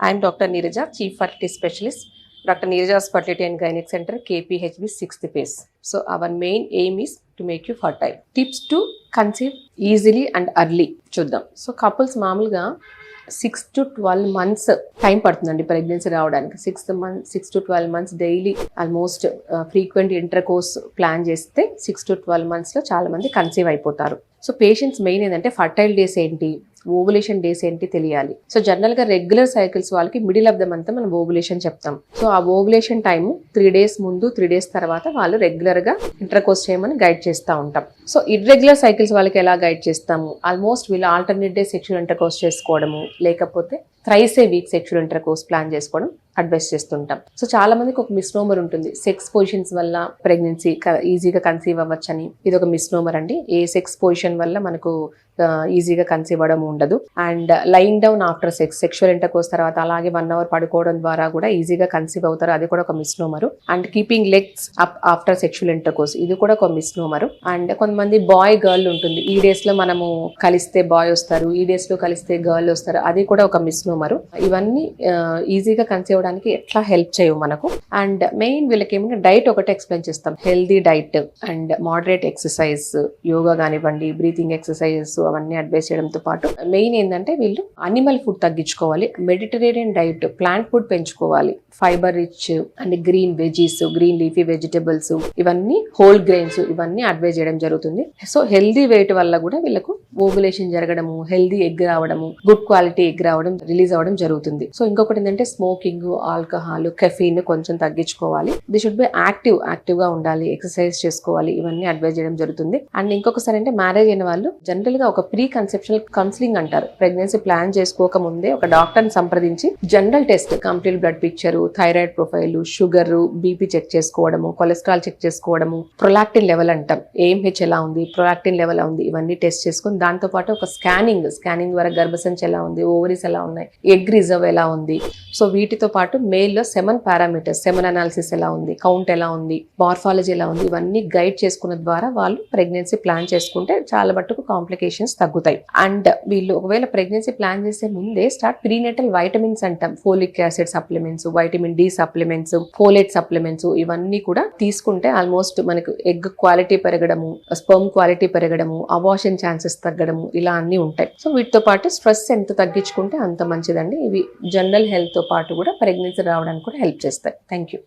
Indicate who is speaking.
Speaker 1: I am Dr. Neeraja, Chief Fertility Specialist, Dr. Neeraja's Fertility and Gynec Center, KPHB 6th phase. So our main aim is to make you fertile. Tips to conceive easily and early. చూద్దాం. So couples మామూలుగా 6 to 12 months time పడుతుందండి pregnancy రావడానికి. 6 to 12 months daily almost frequent inter course plan చేస్తే 6 to 12 months లో చాలా మంది conceive అయిపోతారు. So patients main ఏంటంటే ఫర్టైల్ డేస్ ఏంటి, ఓవులేషన్ డేస్ ఏంటి తెలియాలి. సో జనరల్ గా రెగ్యులర్ సైకిల్స్ వాళ్ళకి మిడిల్ ఆఫ్ ద మంత్ మనం ఓవులేషన్ చెప్తాం. సో ఆ ఓవులేషన్ టైం 3 days ముందు 3 days తర్వాత వాళ్ళు రెగ్యులర్ గా ఇంటర్ కోర్స్ చేయమని గైడ్ చేస్తూ ఉంటాం. సో ఇర్రెగ్యులర్ సైకిల్స్ వాళ్ళకి ఎలా గైడ్ చేస్తాము, ఆల్మోస్ట్ వీళ్ళు alternate day sexual intercourse చేసుకోవడము, లేకపోతే thrice a week sexual intercourse plan చేసుకోవడం అడ్వైస్ చేస్తుంటాం. సో చాలా మందికి ఒక మిస్నోమర్ ఉంటుంది, సెక్స్ పొజిషన్స్ వల్ల ప్రెగ్నెన్సీ ఈజీగా కన్సీవ్ అవ్వచ్చని. ఇది ఒక మిస్నోమర్ అండి. ఏ సెక్స్ పొజిషన్ వల్ల మనకు ఈజీగా కన్సీవ్ అవ్వడం ఉండదు. And lying down after sexual inter course తర్వాత అలాగే 1 hour పడుకోవడం ద్వారా కూడా ఈజీగా కన్సీవ్ అవుతారు, అది కూడా ఒక misnomer. And keeping legs up after sexual intercourse, ఇది కూడా ఒక మిస్నోమరు. అండ్ కొంతమంది బాయ్ గర్ల్ ఉంటుంది, ఈ డేస్ లో మనము కలిస్తే బాయ్ వస్తారు, ఈ డేస్ లో కలిస్తే గర్ల్ వస్తారు, అది కూడా ఒక మిస్నోమరు. ఇవన్నీ ఈజీగా కన్సీవ్ అవడానికి ఎట్లా హెల్ప్ చేయవు మనకు. అండ్ మెయిన్ వీళ్ళకి ఏమంటే డైట్ ఒకటి ఎక్స్ప్లెయిన్ చేస్తాం, healthy diet and moderate exercise, yoga కానివ్వండి, బ్రీతింగ్ ఎక్సర్సైజెస్ అవన్నీ అడ్వైస్ చేయడంతో పాటు మెయిన్ ఏంటంటే వీళ్ళు అనిమల్ ఫుడ్ తగ్గించుకోవాలి, మెడిటరేనియన్ డైట్, ప్లాంట్ ఫుడ్ పెంచుకోవాలి, fibre rich and green veggies, green leafy vegetables, ఇవన్నీ హోల్ గ్రెయిన్స్, ఇవన్నీ అడ్వైస్ చేయడం జరుగుతుంది. సో హెల్దీ వెయిట్ వల్ల కూడా వీళ్ళకు ఓవులేషన్ జరగడము, హెల్దీ ఎగ్ రావడము, గుడ్ క్వాలిటీ ఎగ్ రావడం, రిలీజ్ అవ్వడం జరుగుతుంది. సో ఇంకొకటి ఏంటంటే స్మోకింగ్, ఆల్కహాల్, కెఫీన్ కొంచెం తగ్గించుకోవాలి. ది షుడ్ బి యాక్టివ్ గా ఉండాలి, ఎక్సర్సైజ్ చేసుకోవాలి, ఇవన్నీ అడ్వైస్ చేయడం జరుగుతుంది. అండ్ ఇంకొకసారి అంటే మ్యారేజ్ అయిన వాళ్ళు జనరల్ గా ఒక ప్రీ కన్సెప్షనల్ కౌన్సిలింగ్ అంటారు, ప్రెగ్నెన్సీ ప్లాన్ చేసుకోక ముందే ఒక డాక్టర్ ని సంప్రదించి general test, complete blood picture, thyroid profile, sugar, BP check చేసుకోవడము, కొలెస్ట్రాల్ చెక్ చేసుకోవడము, ప్రొలాక్టిన్ లెవెల్ అంటాం, ఏఎంహెచ్ ఎలా ఉంది, ప్రొలాక్టిన్ లెవెల్ ఎలా ఉంది, ఇవన్నీ టెస్ట్ చేసుకుని దాంతో పాటు ఒక స్కానింగ్ ద్వారా గర్భసంచి ఎలా ఉంది, ఓవరీస్ ఎలా ఉన్నాయి, ఎగ్ రిజర్వ్ ఎలా ఉంది. సో వీటితో పాటు మేల్ లో సెమన్ పారామీటర్స్, సెమన్ అనాలిసిస్ ఎలా ఉంది, కౌంట్ ఎలా ఉంది, మార్ఫాలజీ ఎలా ఉంది, ఇవన్నీ గైడ్ చేసుకున్న ద్వారా వాళ్ళు ప్రెగ్నెన్సీ ప్లాన్ చేసుకుంటే చాలా మట్టుకు కాంప్లికేషన్స్ తగ్గుతాయి. అండ్ వీళ్ళు ఒకవేళ ప్రెగ్నెన్సీ ప్లాన్ చేసే ముందే ప్రీనేటల్ వైటమిన్స్ అంటాం, folic acid supplements, vitamin D supplements, folate supplements, ఇవన్నీ కూడా తీసుకుంటే ఆల్మోస్ట్ మనకు ఎగ్ క్వాలిటీ పెరగడము, స్పర్మ్ క్వాలిటీ పెరగడము, అబార్షన్ ఛాన్సెస్ తగ్గడము, ఇలా అన్ని ఉంటాయి. సో వీటితో పాటు స్ట్రెస్ ఎంత తగ్గించుకుంటే అంత మంచిదండి. ఇవి జనరల్ హెల్త్ తో పాటు కూడా ప్రెగ్నెన్సీ రావడానికి కూడా హెల్ప్ చేస్తాయి. Thank you.